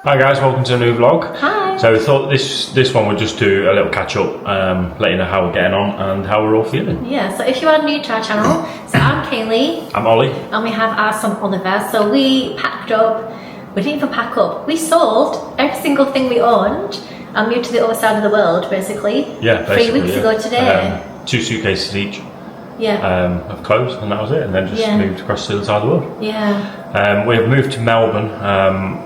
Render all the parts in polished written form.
Hi guys, welcome to a new vlog. Hi. So we thought this one would just do a little catch up, let you know how we're getting on and how we're all feeling. Yeah, so if you are new to our channel, so I'm Kaylee. I'm Ollie. And we have our son Oliver. So we packed up, we didn't even pack up, we sold every single thing we owned and moved to the other side of the world basically. Yeah, basically. 3 weeks ago today. 2 suitcases each Yeah. of clothes, and that was it, and then just moved across to the other side of the world. Yeah. We have moved to Melbourne.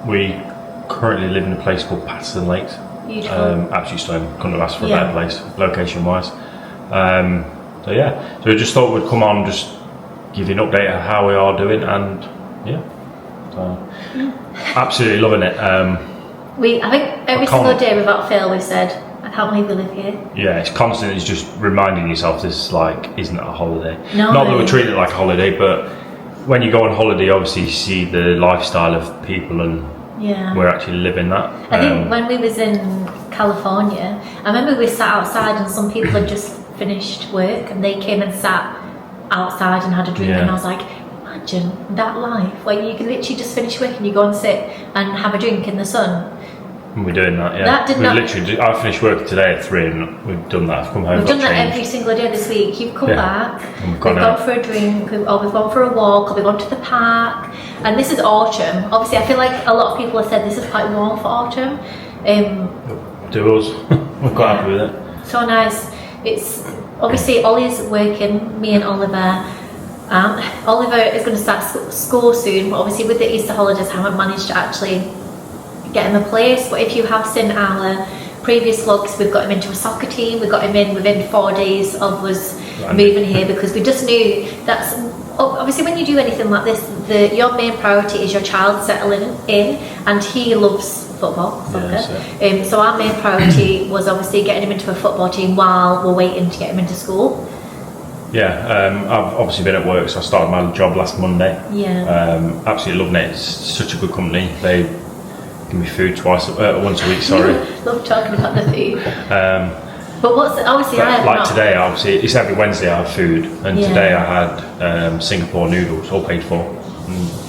We currently live in a place called Patterson Lakes. Beautiful. Absolutely stunning. Couldn't have asked for a better place, location wise. So yeah, so we just thought we'd come on, just give you an update of how we are doing, and absolutely loving it. I think every single day without fail we've said, I can't believe we live here. Yeah, it's constant. It's just reminding yourself this isn't a holiday. No. Not that we treat it like a holiday, but when you go on holiday, obviously you see the lifestyle of people, and we're actually living that. I think when we was in California, I remember we sat outside and some people had just finished work and they came and sat outside and had a drink, and I was like, imagine that life where you can literally just finish work and you go and sit and have a drink in the sun. And we're doing that, yeah. I finished work today at 3 and we've done that. I've come home. We've done that every single day this week. You've come back, we've gone for a drink, or we've gone for a walk, or we've gone to the park. And this is autumn. Obviously, I feel like a lot of people have said this is quite warm for autumn. To us, we're quite happy with it. So nice. It's obviously Ollie's working, me and Oliver. Oliver is going to start school soon, but obviously with the Easter holidays, I haven't managed to actually get him a place. But if you have seen our previous vlogs, we've got him into a soccer team. We got him in within 4 days of us moving here, because we just knew that's obviously when you do anything like this, your main priority is your child settling in, and he loves football, soccer. So our main priority was obviously getting him into a football team while we're waiting to get him into school. Yeah, I've obviously been at work, so I started my job last Monday. Yeah. Absolutely loving it. It's such a good company. They give me food once a week. Sorry. Love talking about the food. But what's obviously I have today, obviously it's every Wednesday I have food, and today I had Singapore noodles, all paid for.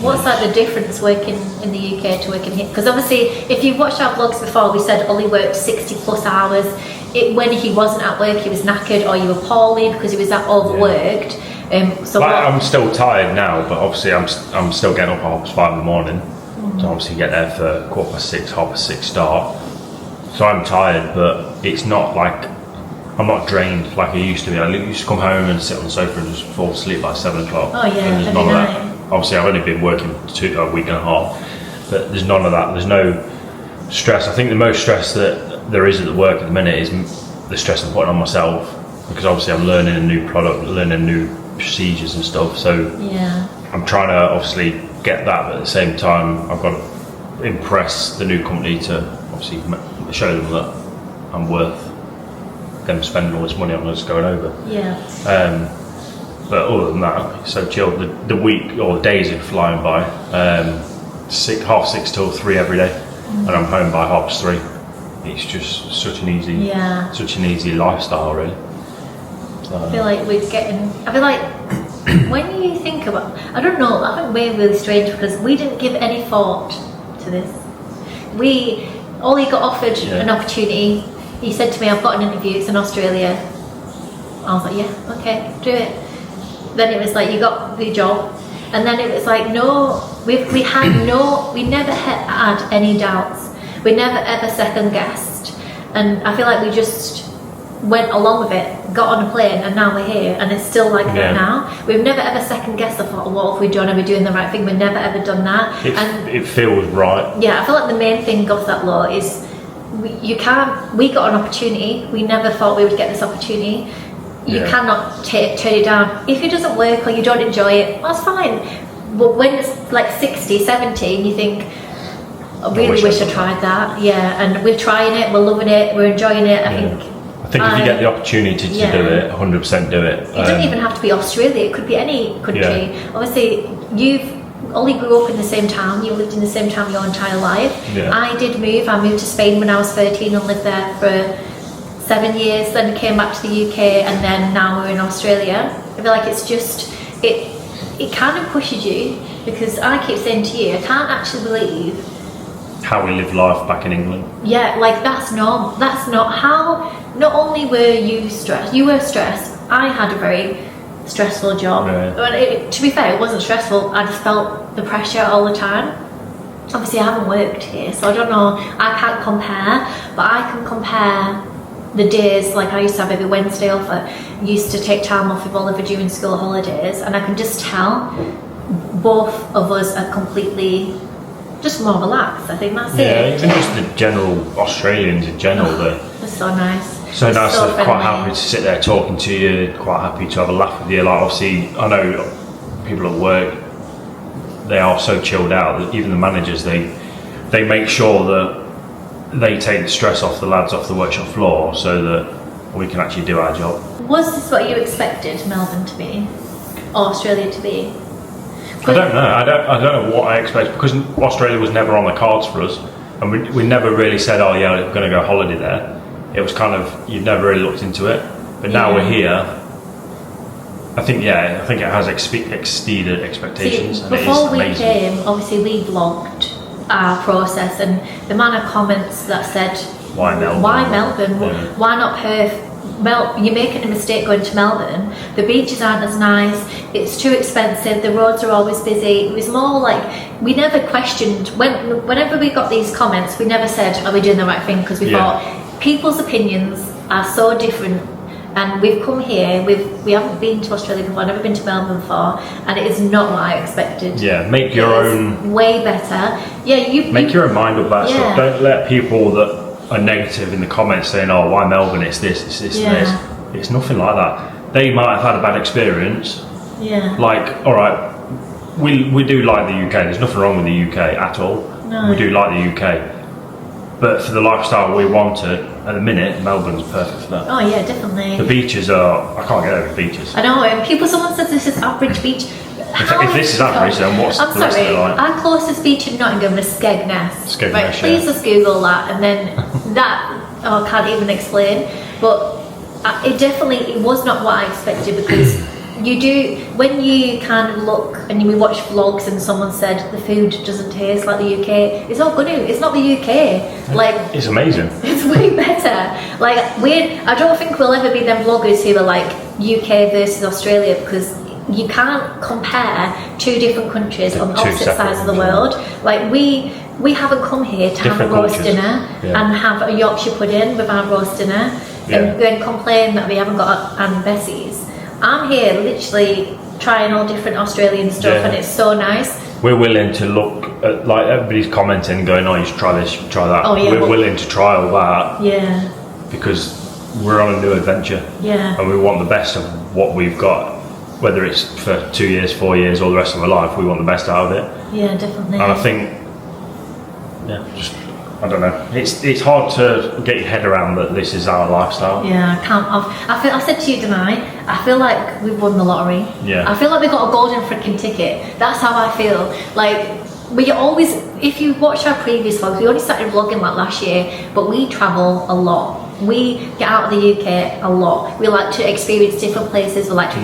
What's like the difference working in the UK to working here? Because obviously, if you've watched our vlogs before, we said Ollie worked 60 plus hours. When he wasn't at work, he was knackered, or you were poorly because he was that overworked. I'm still tired now, but obviously I'm still getting up at 5 in the morning. So obviously get there for 6:15, 6:30 start. So I'm tired, but it's not like I'm not drained like I used to be. I used to come home and sit on the sofa and just fall asleep by 7 o'clock. Oh yeah, and there's none of that. Obviously I've only been working a week and a half, but there's none of that. There's no stress. I think the most stress that there is at the work at the minute is the stress I'm putting on myself, because obviously I'm learning a new product, learning new procedures and stuff. So I'm trying to obviously get that, but at the same time I've got to impress the new company to obviously show them that I'm worth them spending all this money on us going over. But other than that, it's so chill. The week or the days are flying by. 6:30 till 3 every day, and I'm home by 3:30. It's just such an easy lifestyle, really. So, I feel like when you think about, I don't know, I think we're really strange because we didn't give any thought to this. Ollie got offered an opportunity. He said to me, I've got an interview, it's in Australia. I was like, yeah, okay, do it. Then it was like, you got the job. And then it was like, no, we never had any doubts. We never ever second guessed. And I feel like we just went along with it, got on a plane, and now we're here, and it's still like that now. We've never ever second guessed. I thought, what have we done? Are we doing the right thing? We've never ever done that. It feels right. Yeah, I feel like the main thing of that law is we got an opportunity. We never thought we would get this opportunity. You cannot turn it down. If it doesn't work or you don't enjoy it, that's fine. But when it's like 60, 70 and you think, I really wish I tried that. Yeah, and we're trying it, we're loving it, we're enjoying it. I think if you get the opportunity to do it, 100% do it. It doesn't even have to be Australia, it could be any country. Obviously, Ollie grew up in the same town, you lived in the same town your entire life. I did move. I moved to Spain when I was 13 and lived there for 7 years, then came back to the UK, and then now we're in Australia. I feel like it's just, it kind of pushes you, because I keep saying to you, I can't actually believe how we live life back in England. Yeah, like that's normal. That's not how. Not only were you stressed, you were stressed. I had a very stressful job. Yeah. But to be fair, it wasn't stressful. I just felt the pressure all the time. Obviously, I haven't worked here, so I don't know. I can't compare, but I can compare the days. Like I used to have every Wednesday off. I used to take time off with Oliver during school holidays, and I can just tell both of us are completely just more relaxed. I think that's it. Yeah, even just the general Australians in general, they're so nice. so nice. So They're quite friendly. happy to sit there talking to you, quite happy to have a laugh with you. Like obviously, I know people at work, they are so chilled out that even the managers, they make sure that they take the stress off the lads off the workshop floor so that we can actually do our job. Was this what you expected Melbourne to be, or Australia to be? I don't know. I don't know what I expect, because Australia was never on the cards for us, and we never really said, oh yeah, we're going to go holiday there. It was kind of, you've never really looked into it, but now we're here. I think it has exceeded expectations. See, and it is before we amazing. came, obviously we vlogged our process, and the amount of comments that said, Why Melbourne? Why Melbourne? Yeah. Why not Perth? You're making a mistake going to Melbourne. The beaches aren't as nice. It's too expensive. The roads are always busy. It was more like, we never questioned. Whenever we got these comments, we never said, are we doing the right thing? Because we thought people's opinions are so different. And we've come here, we haven't been to Australia before, never been to Melbourne before, and it is not what I expected. Yeah, make your own. Way better. Yeah, Make your own mind up about Yeah. stuff. Don't let people that are negative in the comments saying, "Oh, why Melbourne? It's this, it's this, and this." It's nothing like that. They might have had a bad experience. Yeah. Like, all right, we do like the UK. There's nothing wrong with the UK at all. No. We do like the UK, but for the lifestyle we wanted at the minute, Melbourne's perfect for that. Oh yeah, definitely. The beaches are. I can't get over the beaches. I know, and someone said this is average beach. If this is average, then what's I'm the rest of sorry, it like? our closest beach in Nottingham is Skegness. Skegness, Right, please just Google that, and then that, I can't even explain. But it was not what I expected, because you do, when you kind of look and we watch vlogs and someone said the food doesn't taste like the UK, it's not good. It's not the UK. Like, It's amazing. it's way better. Like, I don't think we'll ever be them vloggers who are like UK versus Australia, because you can't compare two different countries on Two opposite separate sides of the countries. world. Like, we haven't come here to have a Different roast cultures. dinner Yeah. and have a Yorkshire pudding with our roast dinner and then complain that we haven't got Anne Bessie's. I'm here literally trying all different Australian stuff, Yeah. and it's so nice. We're willing to look at, like, everybody's commenting, going, "Oh, you should try this, you should try that." Oh, yeah, We're but- willing to try all that Yeah, because we're on a new adventure, yeah. and we want the best of what we've got. Whether it's for 2 years, 4 years, or the rest of our life, we want the best out of it. Yeah, definitely. And I think, I don't know. It's hard to get your head around that this is our lifestyle. Yeah, I can't. I said to you tonight, I feel like we've won the lottery. Yeah. I feel like we got a golden freaking ticket. That's how I feel. Like, we always, if you watch our previous vlogs, we only started vlogging like last year, but we travel a lot. We get out of the UK a lot. We like to experience different places. We like to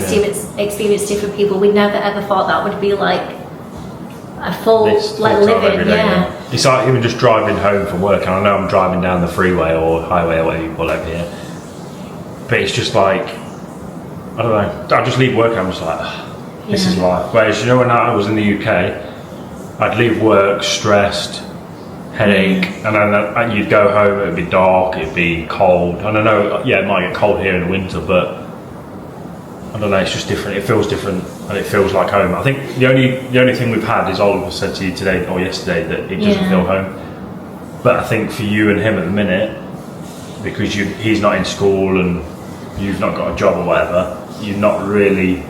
experience different people. We never ever thought that would be like a full This like full time living. every day, Yeah. It's like even just driving home from work, and I know I'm driving down the freeway or highway or whatever you call it over here, but it's just like, I don't know, I just leave work and I'm just like, this is life. Whereas, you know, when I was in the UK, I'd leave work stressed, headache, and then you'd go home, it'd be dark, it'd be cold. And I know, it might get cold here in the winter, but I don't know, it's just different. It feels different, and it feels like home. I think the only thing we've had is Oliver said to you today or yesterday that it doesn't feel home. But I think for you and him at the minute, because he's not in school and you've not got a job or whatever, you're not really,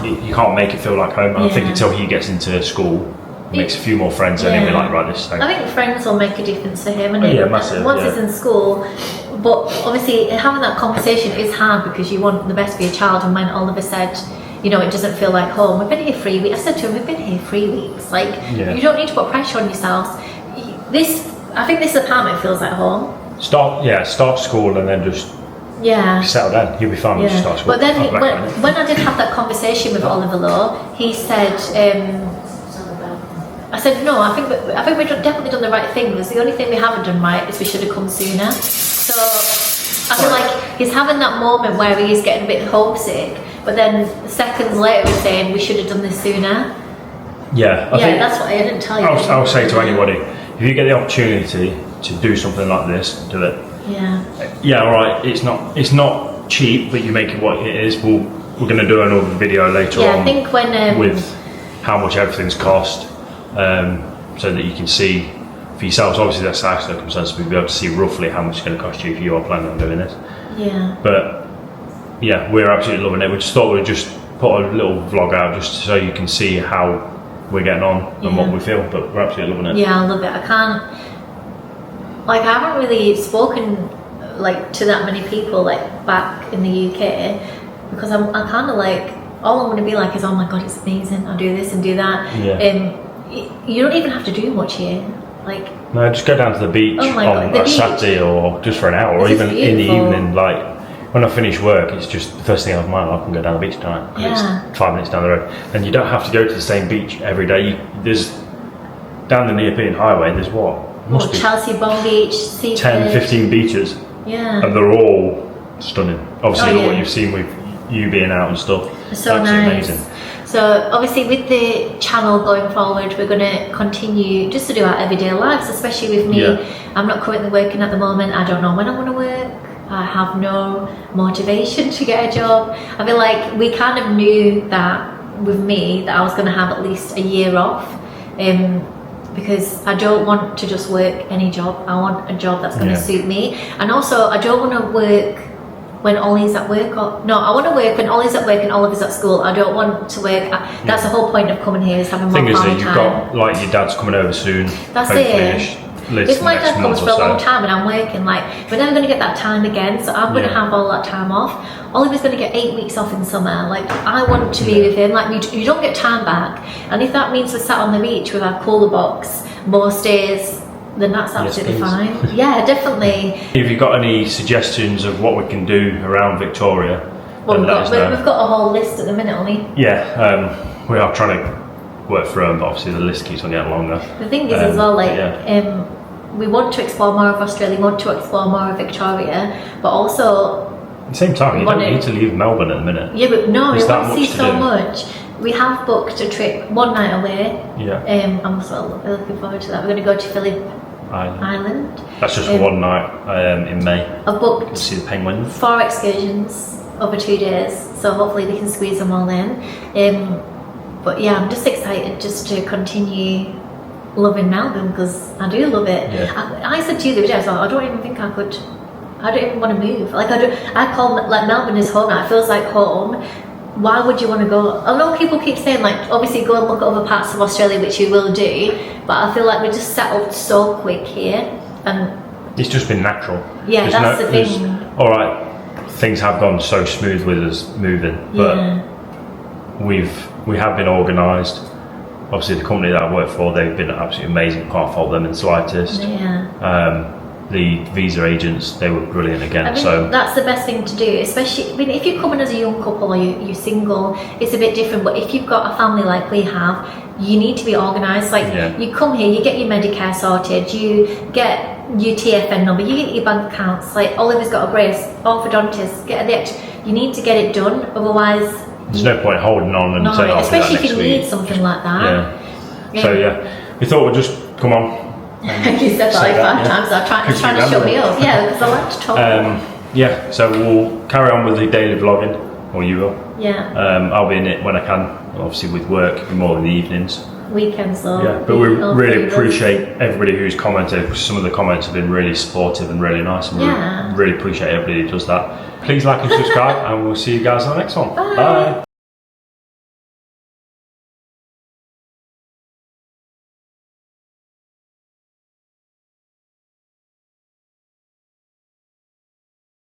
you can't make it feel like home. And I think until he gets into school, makes a few more friends, and he'll be like, right, this thing. I think friends will make a difference for him, and massive. once he's in school. But obviously, having that conversation is hard because you want the best for your child. And when Oliver said, you know, it doesn't feel like home, we've been here 3 weeks. I said to him, we've been here 3 weeks. Like, you don't need to put pressure on yourselves. I think this apartment feels like home. Start school and then just settle down. He'll be fine when you start school. But then when I did have that conversation with Oliver, though, he said, I said, no, I think we've definitely done the right thing. Because the only thing we haven't done right is we should have come sooner. So I feel like he's having that moment where he is getting a bit homesick, but then seconds later he's saying we should have done this sooner. Yeah, I think that's what I didn't tell you. I'll say to anybody, if you get the opportunity to do something like this, do it. Yeah, all right. It's not cheap, but you make it what it is. We're going to do another video later on. I think when with how much everything's cost, so that you can see for yourselves. Obviously, that's our circumstances. We'll be able to see roughly how much it's going to cost you if you are planning on doing this. Yeah. But yeah, we're absolutely loving it. We just thought we'd just put a little vlog out just so you can see how we're getting on and what we feel. But we're absolutely loving it. Yeah, I love it. I haven't really spoken like to that many people like back in the UK, because I'm kind of like, all I'm going to be like is, oh my god, it's amazing, I'll do this and do that. You don't even have to do much here, like, no, just go down to the beach on a Saturday or just for an hour, or even in the evening. Like when I finish work, it's just the first thing out of my mind, I can go down the beach tonight. It's 5 minutes down the road, and you don't have to go to the same beach every day. There's down the Neopolitan Highway, there's must be Chelsea Bond Beach, 10, 15 beaches. Yeah. And they're all stunning. Obviously, what you've seen with you being out and stuff. So nice. Amazing. So obviously with the channel going forward, we're going to continue just to do our everyday lives, especially with me. I'm not currently working at the moment. I don't know when I'm going to work. I have no motivation to get a job. I feel like we kind of knew that with me, that I was going to have at least a year off. Because I don't want to just work any job. I want a job that's going to suit me. And also, I don't want to work when Ollie's at work. I want to work when Ollie's at work and Oliver's at school. I don't want to work. That's the whole point of coming here, is having more family time. Thing is that you've got, like, your dad's coming over soon. That's it. If my dad comes for a long time and I'm working, like, we're never going to get that time again, so I'm going to have all that time off. Oliver's going to get 8 weeks off in summer. Like, I want to be with him. Like, you don't get time back, and if that means we're sat on the beach with our cooler box most days, then that's absolutely fine. Yeah, definitely. If you've got any suggestions of what we can do around Victoria, well, we've got a whole list at the minute, haven't we? Yeah, we are trying to work through them, but obviously the list keeps on getting longer. The thing is as well, like, we want to explore more of Australia, we want to explore more of Victoria, but also at the same time, you don't need to leave Melbourne at the minute. Yeah, but no, we want to see so much. We have booked a trip 1 night away. Yeah. I'm so looking forward to that. We're going to go to Phillip Island. That's just 1 night in May. I've booked to see the penguins. 4 excursions over 2 days, so hopefully we can squeeze them all in. But yeah, I'm just excited just to continue loving Melbourne, because I do love it. Yeah. I said to you the other day, I don't even think I could. I don't even want to move. Like, I call like Melbourne is home. It feels like home. Why would you want to go? I know people keep saying, like, obviously go and look at other parts of Australia, which you will do, but I feel like we just settled so quick here, and it's just been natural. Yeah, that's the thing. All right, things have gone so smooth with us moving, but we have been organised. Obviously, the company that I work for, they've been absolutely amazing. Can't fault them in the slightest. Yeah. The visa agents, they were brilliant again. I mean, so that's the best thing to do, especially, I mean, if you're coming as a young couple or you're single, it's a bit different. But if you've got a family like we have, you need to be organised. Like, you come here, you get your Medicare sorted, you get your TFN number, you get your bank accounts. Like, Oliver's got a brace, orthodontist, you need to get it done. Otherwise, there's no point holding on and saying, especially if you need something like that. Yeah. So we thought we'd just come on. You said that like 5 times. I'm trying to shut me up. Yeah, because I like to talk. Yeah, so we'll carry on with the daily vlogging, or you will. Yeah. I'll be in it when I can. Obviously, with work, more in the evenings. Weekends though. Yeah, but we really appreciate everybody who's commented. Some of the comments have been really supportive and really nice, and we really appreciate everybody who does that. Please like and subscribe, and we'll see you guys on the next one. Bye.